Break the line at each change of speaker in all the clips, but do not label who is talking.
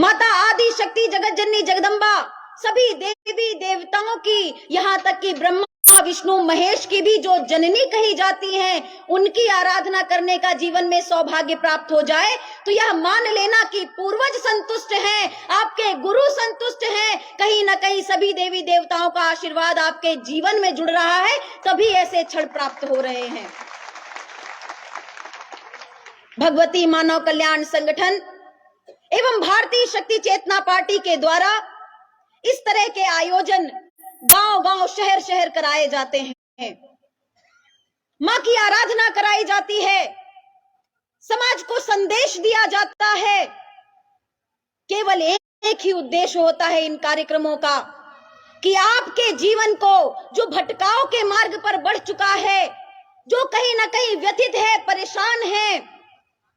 माता आदि शक्ति जगत जननी जगदम्बा सभी देवी देवताओं की, यहाँ तक कि ब्रह्मा विष्णु महेश की भी जो जननी कही जाती हैं, उनकी आराधना करने का जीवन में सौभाग्य प्राप्त हो जाए तो यह मान लेना कि पूर्वज संतुष्ट हैं, आपके गुरु संतुष्ट हैं, कहीं ना कहीं सभी देवी देवताओं का आशीर्वाद आपके जीवन में जुड़ रहा है, तभी ऐसे क्षण प्राप्त हो रहे हैं। भगवती मानव कल्याण संगठन एवं भारतीय शक्ति चेतना पार्टी के द्वारा इस तरह के आयोजन गांव-गांव, शहर-शहर कराए जाते हैं। मां की आराधना कराई जाती है, समाज को संदेश दिया जाता है। केवल एक ही उद्देश्य होता है इन कार्यक्रमों का कि आपके जीवन को, जो भटकाव के मार्ग पर बढ़ चुका है, जो कहीं ना कहीं व्यथित है, परेशान है,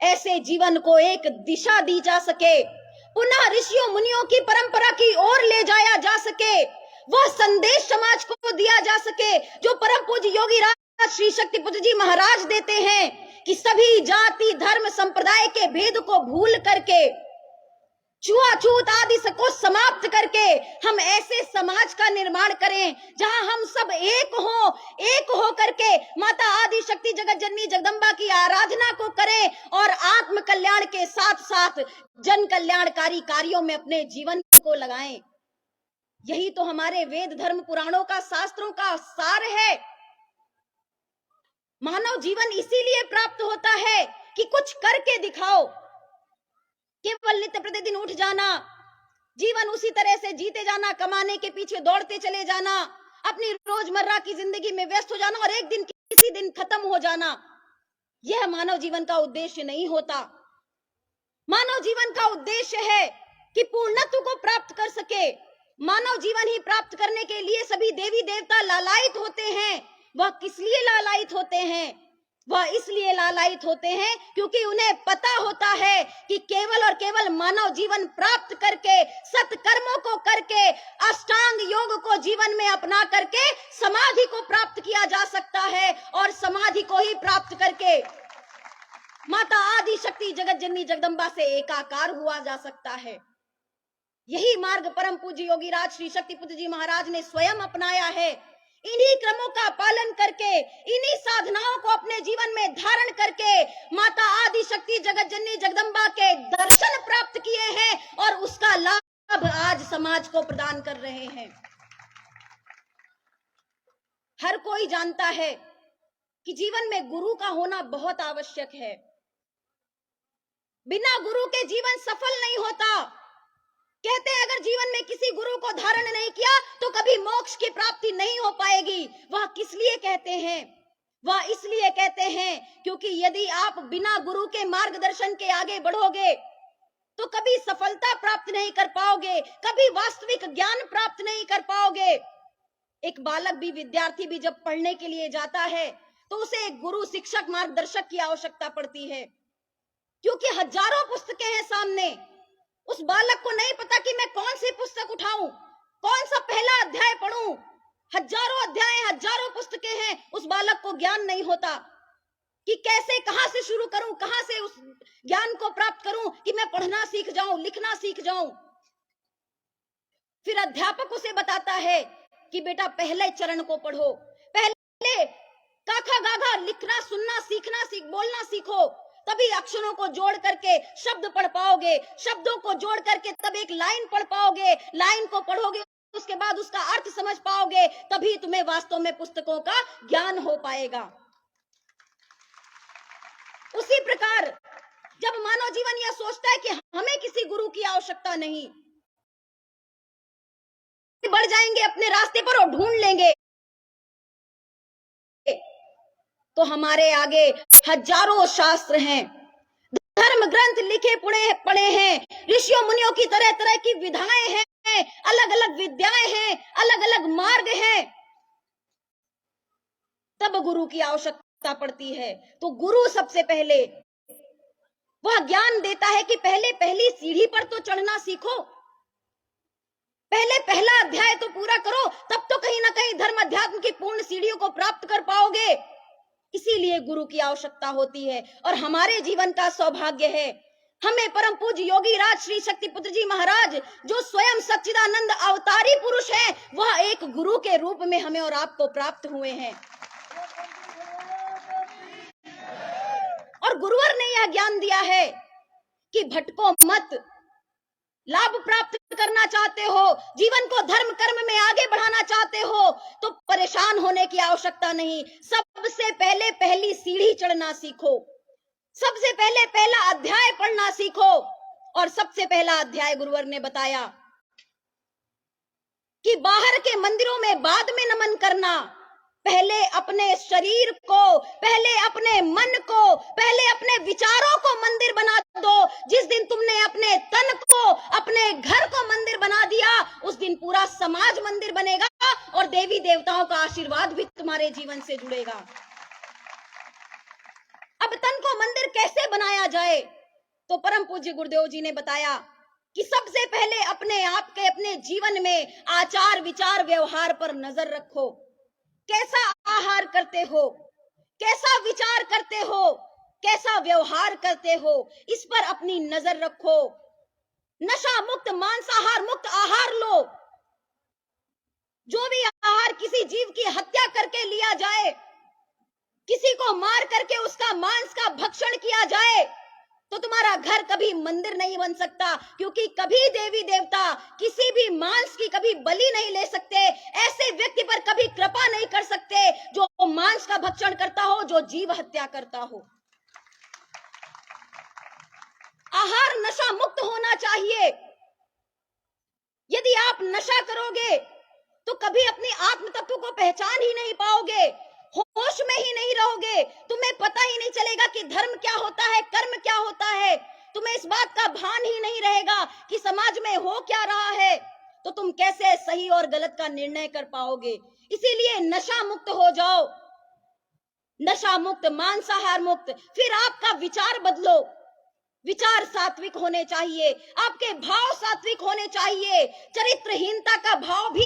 ऐसे जीवन को एक दिशा दी जा सके, पुनः ऋषियों मुनियों की परंपरा की ओर ले जाया जा सके, वह संदेश समाज को दिया जा सके जो परम पूज्य योगी राज श्री शक्ति पुत्र जी महाराज देते हैं कि सभी जाति धर्म संप्रदाय के भेद को भूल करके, छुआछूत आदि को समाप्त करके हम ऐसे समाज का निर्माण करें जहां हम सब एक हो करके माता आदि शक्ति जगत जननी जगदम्बा की आराधना को करें और आत्म कल्याण के साथ साथ जन कल्याणकारी कार्यों में अपने जीवन को लगाएं। यही तो हमारे वेद धर्म पुराणों का, शास्त्रों का सार है। मानव जीवन इसीलिए प्राप्त होता है कि कुछ करके दिखाओ। केवल नित्य प्रतिदिन उठ जाना, जीवन उसी तरह से जीते जाना, कमाने के पीछे दौड़ते चले जाना, अपनी रोजमर्रा की जिंदगी में व्यस्त हो जाना और एक दिन किसी दिन खत्म हो जाना, यह मानव जीवन का उद्देश्य नहीं होता। मानव जीवन का उद्देश्य है कि पूर्णत्व को प्राप्त कर सके। मानव जीवन ही प्राप्त करने के लिए सभी देवी देवता लालायित होते हैं। वह किस लिए लालायित होते हैं? वह इसलिए लालायित होते हैं क्योंकि उन्हें पता होता है कि केवल और केवल मानव जीवन प्राप्त करके, सत्कर्मों को करके, अष्टांग योग को जीवन में अपना करके समाधि को प्राप्त किया जा सकता है और समाधि को ही प्राप्त करके माता आदि शक्ति जगत जननी जगदम्बा से एकाकार हुआ जा सकता है। यही मार्ग परम पूज्य योगी राज श्री शक्ति पुत्र जी महाराज ने स्वयं अपनाया है। इन्हीं क्रमों का पालन करके, इन्हीं साधनाओं को अपने जीवन में धारण करके माता आदि शक्ति जगत जननी जगदम्बा के दर्शन प्राप्त किए हैं और उसका लाभ आज समाज को प्रदान कर रहे हैं। हर कोई जानता है कि जीवन में गुरु का होना बहुत आवश्यक है। बिना गुरु के जीवन सफल नहीं होता। कहते हैं अगर जीवन में किसी गुरु को धारण नहीं किया तो कभी मोक्ष की प्राप्ति नहीं हो पाएगी। वह किस लिए कहते हैं? वह इसलिए कहते हैं क्योंकि यदि आप बिना गुरु के मार्गदर्शन के आगे बढ़ोगे तो कभी सफलता प्राप्त नहीं कर पाओगे, कभी वास्तविक ज्ञान प्राप्त नहीं कर पाओगे। एक बालक भी, विद्यार्थी भी जब पढ़ने के लिए जाता है तो उसे एक गुरु, शिक्षक, मार्गदर्शक की आवश्यकता पड़ती है, क्योंकि हजारों पुस्तकें हैं सामने। उस बालक को नहीं पता कि मैं कौन सी पुस्तक उठाऊं, कौन सा पहला अध्याय पढूं। हजारों अध्याय, हजारों पुस्तकें हैं, उस बालक को ज्ञान नहीं होता कि कैसे, कहां से शुरू करूं, कहां से उस ज्ञान को प्राप्त करूं कि मैं पढ़ना सीख जाऊं, लिखना सीख जाऊं। फिर अध्यापक उसे बताता है कि बेटा पहले चरण को पढ़ो, पहले काखा गाघा लिखना, सुनना, सीखना, बोलना सीखो, तभी अक्षरों को जोड़ करके शब्द पढ़ पाओगे, शब्दों को जोड़ करके तब एक लाइन पढ़ पाओगे, लाइन को पढ़ोगे उसके बाद उसका अर्थ समझ पाओगे, तभी तुम्हें वास्तव में पुस्तकों का ज्ञान हो पाएगा। उसी प्रकार जब मानव जीवन यह सोचता है कि हमें किसी गुरु की आवश्यकता नहीं, बढ़ जाएंगे अपने रास्ते पर और ढूंढ लेंगे, तो हमारे आगे हजारों शास्त्र हैं, धर्म ग्रंथ लिखे पढ़े हैं, ऋषियों मुनियों की तरह तरह की विधाएं हैं, अलग अलग विद्याएं हैं, अलग अलग मार्ग हैं। तब गुरु की आवश्यकता पड़ती है। तो गुरु सबसे पहले वह ज्ञान देता है कि पहले पहली सीढ़ी पर तो चढ़ना सीखो, पहले पहला अध्याय तो पूरा करो, तब तो कहीं ना कहीं धर्म अध्यात्म की पूर्ण सीढ़ियों को प्राप्त कर पाओगे। इसीलिए गुरु की आवश्यकता होती है और हमारे जीवन का सौभाग्य है हमें परम पूज्य योगी राज श्री शक्ति पुत्र जी महाराज, जो स्वयं सच्चिदानंद अवतारी पुरुष हैं, वह एक गुरु के रूप में हमें और आपको प्राप्त हुए हैं। और गुरुवर ने यह ज्ञान दिया है कि भटको मत। लाभ प्राप्त करना चाहते हो, जीवन को धर्म कर्म में आगे बढ़ाना चाहते हो, तो परेशान होने की आवश्यकता नहीं। सबसे पहले पहली सीढ़ी चढ़ना सीखो, सबसे पहले पहला अध्याय पढ़ना सीखो। और सबसे पहला अध्याय गुरुवर ने बताया कि बाहर के मंदिरों में बाद में नमन करना, पहले अपने शरीर को, पहले अपने मन को, पहले अपने विचारों को मंदिर बना दो। जिस दिन तुमने अपने तन को, अपने घर को मंदिर बना दिया, उस दिन पूरा समाज मंदिर बनेगा और देवी देवताओं का आशीर्वाद भी तुम्हारे जीवन से जुड़ेगा। अब तन को मंदिर कैसे बनाया जाए, तो परम पूज्य गुरुदेव जी ने बताया कि सबसे पहले अपने आप के, अपने जीवन में आचार विचार व्यवहार पर नजर रखो। कैसा आहार करते हो, कैसा विचार करते हो, कैसा व्यवहार करते हो, इस पर अपनी नजर रखो। नशा मुक्त, मांसाहार मुक्त आहार लो। जो भी आहार किसी जीव की हत्या करके लिया जाए, किसी को मार करके उसका मांस का भक्षण किया जाए, तो तुम्हारा घर कभी मंदिर नहीं बन सकता, क्योंकि कभी देवी देवता किसी भी मांस की कभी बलि नहीं ले सकते। ऐसे व्यक्ति पर कभी कृपा नहीं कर सकते जो मांस का भक्षण करता हो, जो जीव हत्या करता हो। आहार नशा मुक्त होना चाहिए। यदि आप नशा करोगे तो कभी अपनी आत्म तत्व को पहचान ही नहीं पाओगे, होश में ही नहीं रहोगे, तुम्हें पता ही नहीं चलेगा कि धर्म क्या होता है, कर्म क्या होता है। तुम्हें इस बात का भान ही नहीं रहेगा कि समाज में हो क्या रहा है, तो तुम कैसे सही और गलत का निर्णय कर पाओगे। इसीलिए नशा मुक्त हो जाओ, नशा मुक्त, मांसाहार मुक्त। फिर आपका विचार बदलो, विचार सात्विक होने चाहिए, आपके भाव सात्विक होने चाहिए। चरित्रहीनता का भाव भी